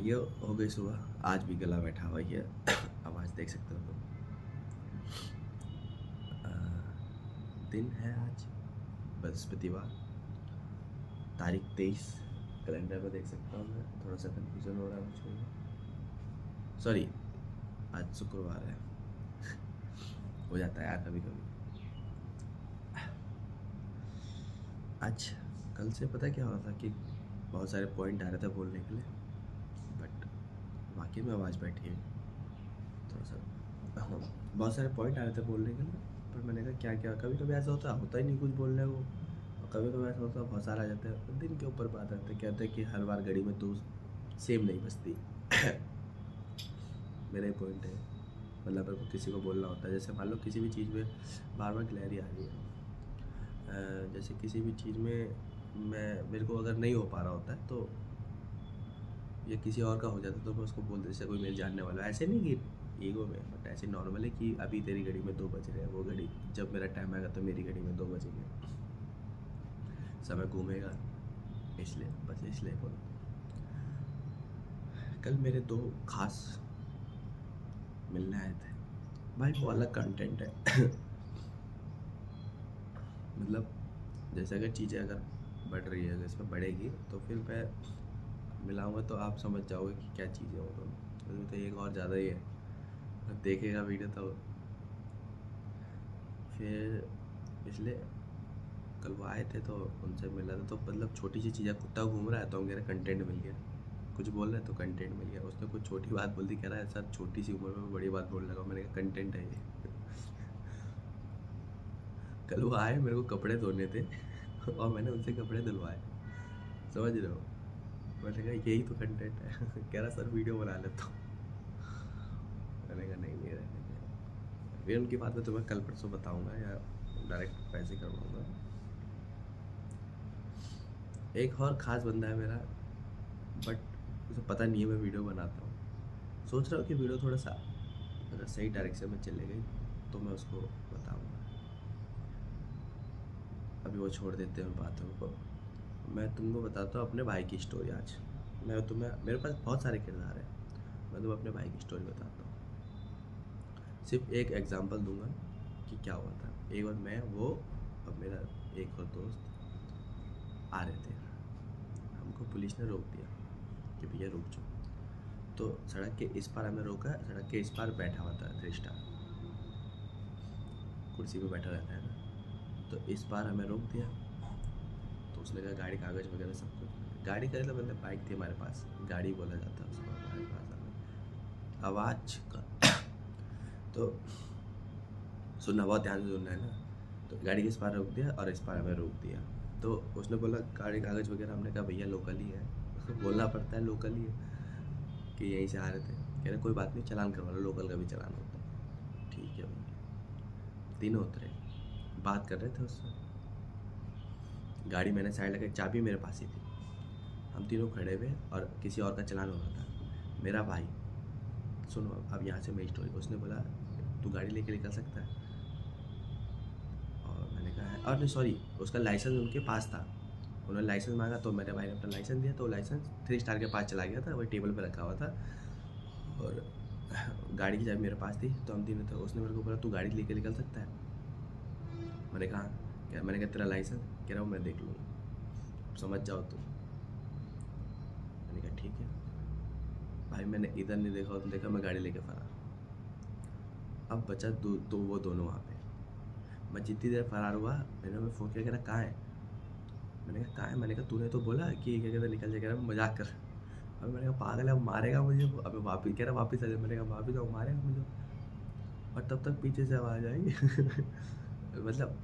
भाइयों हो गई सुबह। आज भी गला बैठा हुआ ही है। आवाज़ देख सकते हो तुम। दिन है आज बृहस्पतिवार, तारीख 23। कैलेंडर में देख सकता हूँ मैं, थोड़ा सा कन्फ्यूज़न हो रहा है मुझको। सॉरी, आज शुक्रवार है। हो जाता है यार कभी कभी। आज कल से पता क्या हो रहा था कि बहुत सारे पॉइंट आ रहे थे बोलने के लिए, बट वाकई में आवाज़ बैठी है थोड़ा सा। हाँ, बहुत सारे पॉइंट आ रहे थे बोलने के लिए, पर मैंने कहा क्या क्या, कभी कभी ऐसा होता ही नहीं कुछ बोलने को, और कभी कभी ऐसा होता है बहुत सारा आ जाता है। दिन के ऊपर बात आते कहते हैं कि हर बार घड़ी में तो सेम नहीं बजती। मेरा ही पॉइंट है। मतलब मेरे को किसी को बोलना होता है, जैसे मान लो किसी भी चीज़ में बार बार क्लैरिटी आ रही है। जैसे किसी भी चीज़ में मेरे को अगर नहीं हो पा रहा होता है तो, या किसी और का हो जाता तो मैं उसको बोल देता, जैसे कोई मेरे जानने वाला, ऐसे नहीं कि ईगो में, बट ऐसे नॉर्मल है कि अभी तेरी घड़ी में 2 बज रहे हैं, वो घड़ी जब मेरा टाइम आएगा तो मेरी घड़ी में 2 बजेंगे, समय घूमेगा, इसलिए बस इसलिए बोल। कल मेरे 2 खास मिलने आए थे भाई, वो अलग कंटेंट है। मतलब जैसे अगर चीज़ें अगर बढ़ रही है, अगर इसमें बढ़ेगी तो फिर मैं मिलाऊंगा तो आप समझ जाओगे कि क्या चीज़ें हो दोनों। तो एक और ज़्यादा ही है, देखेगा वीडियो तो फिर। इसलिए कल वो आए थे तो उनसे मिला था, तो मतलब छोटी सी चीज़ें, कुत्ता घूम रहा है तो हम कह रहे कंटेंट मिल गया, कुछ बोल रहे हैं तो कंटेंट मिल गया। उसने कुछ छोटी बात बोल दी, कह रहा है सर छोटी सी उम्र में बड़ी बात बोलने लगा। मैंने कहा कंटेंट है ये। कल वो आए, मेरे को कपड़े धोने थे और मैंने उनसे कपड़े धुलवाए, समझ रहे हो। मैंने कहा यही तो कंटेंट है। कह रहा सर वीडियो बना लेता हूँ। मैंने कहा नहीं नहीं रहने दे। फिर उनकी बात में तुम्हें कल परसों बताऊंगा, या डायरेक्ट पैसे करवाऊंगा। एक और ख़ास बंदा है मेरा, बट उसे पता नहीं है मैं वीडियो बनाता हूँ। सोच रहा हूँ कि वीडियो थोड़ा सा अगर सही डायरेक्शन में चले गई तो मैं उसको बताऊँगा। अभी वो छोड़ देते हैं बातों को। मैं तुमको बताता हूँ अपने भाई की स्टोरी आज। मैं तुम्हें, मेरे पास बहुत सारे किरदार हैं, मैं तुम्हें अपने भाई की स्टोरी बताता हूँ। सिर्फ एक एग्जांपल दूंगा कि क्या हुआ था। एक बार मैं, वो और मेरा एक और दोस्त आ रहे थे, हमको पुलिस ने रोक दिया कि भैया रुक जाओ। तो सड़क के इस पार हमें रोका, सड़क के इस पार बैठा हुआ था 3 स्टार, कुर्सी पे बैठा रहता है ना, तो इस पार हमें रोक दिया। तो उसने कहा गाड़ी कागज़ वगैरह सब कुछ, गाड़ी का मतलब बाइक थी हमारे पास, गाड़ी बोला जाता है उसको हमारे पास। आवाज़ का तो सुनना, बहुत ध्यान से सुनना है ना। तो गाड़ी के इस पार रोक दिया और इस पार हमें रोक दिया। तो उसने बोला गाड़ी कागज़ वगैरह, हमने कहा भैया लोकल ही है। बोलना पड़ता है लोकल ही है, कि यहीं से आ रहे थे। कह रहे कोई बात नहीं, चालान करवा लो, लोकल का भी चालान होता है। ठीक है भैया। तीनों उतरे, बात कर रहे थे उससे। गाड़ी मैंने साइड लगा, चाबी मेरे पास ही थी। हम तीनों खड़े हुए और किसी और का चालान हो रहा था। मेरा भाई, सुनो अब यहाँ से मेरी स्टोरी। उसने बोला तू गाड़ी लेके निकल सकता है, और मैंने कहा है, और नहीं सॉरी, उसका लाइसेंस उनके पास था। उन्होंने लाइसेंस मांगा तो मेरे भाई ने अपना लाइसेंस दिया, तो लाइसेंस 3 स्टार के पास चला गया था, वही टेबल पे रखा हुआ था। और गाड़ी की चाबी मेरे पास थी, तो हम तीनों थे। उसने मेरे को बोला तू गाड़ी लेके निकल सकता है। मैंने कहा क्या, मैंने कहा तेरा लाइसेंस, कह रहा हूँ मैं देख लूँगा, समझ जाओ तुम। मैंने कहा ठीक है भाई। मैंने इधर नहीं देखा उधर देखा, मैं गाड़ी लेके फरार। अब बचा दो वो दोनों वहाँ पे। मैं जितनी देर फरार हुआ, मैंने फ़ोन किया, कह रहा कहाँ है। मैंने कहा कहाँ है, मैंने कहा तूने तो बोला कि क्या कहते निकल जाए, कह रहा मजाक कर। अब मैंने कहा पागल है, अब मारेगा मुझे। अबे वापिस, कह रहा वापिस आ जा। मैंने कहा वापिस आओ, मारेगा मुझे। और तब तक पीछे से आवाज़ आई। मतलब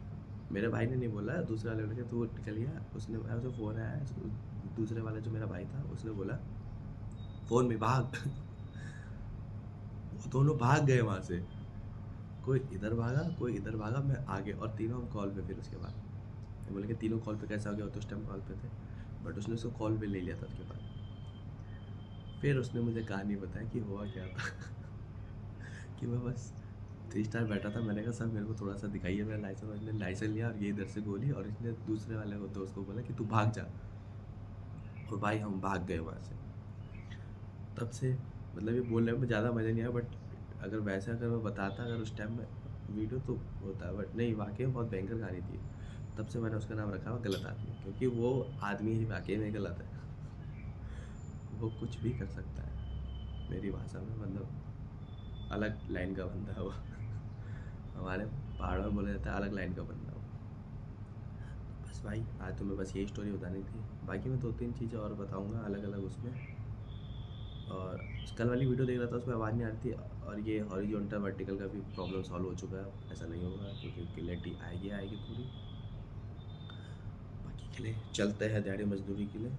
मेरे भाई ने नहीं बोला, दूसरे वाले ने कहा तू निकल गया। उसने उसे फ़ोन आया, दूसरे वाला जो मेरा भाई था उसने बोला फ़ोन में भाग। वो दोनों भाग गए वहाँ से, कोई इधर भागा कोई इधर भागा, मैं आगे, और तीनों हम कॉल पे। फिर उसके बाद बोले कि तीनों कॉल पे कैसा हो गया, तो उस टाइम कॉल पे थे, बट उसने उसको कॉल पे ले लिया था उसके बाद। फिर उसने मुझे कहानी बताया कि हुआ क्या था। कि मैं बस 3 स्टार बैठा था। मैंने कहा सर मेरे को थोड़ा सा दिखाइए मेरा लाइसेंस। उसने लाइसेंस लिया और ये इधर से गोली, और इसने दूसरे वाले दोस्त को बोला कि तू भाग जा, और भाई हम भाग गए वहाँ से। तब से मतलब ये बोलने में ज़्यादा मज़ा नहीं आया, बट अगर वैसे अगर मैं बताता अगर उस टाइम में वीडियो तो होता, बट नहीं, वाकई में बहुत भयंकर कहानी थी। तब से मैंने उसका नाम रखा हुआ गलत आदमी, क्योंकि वो आदमी ही वाकई में गलत है। वो कुछ भी कर सकता है मेरी भाषा में, मतलब अलग लाइन का बंदा है वो। हमारे पहाड़ों में बोला जाता है अलग लाइन का बंदा वो। बस भाई, आज तुम्हें बस यही स्टोरी बतानी थी। बाकी मैं 2-3 चीज़ें और बताऊँगा अलग अलग उसमें। और कल वाली वीडियो देख रहा था, उसमें आवाज़ नहीं आ रही थी, और ये हॉरिजॉन्टल वर्टिकल का भी प्रॉब्लम सॉल्व हो चुका है। ऐसा नहीं होगा, क्योंकि क्लियरिटी आएगी आएगी पूरी। बाकी के लिए चलते हैं दिहाड़ी मजदूरी के लिए।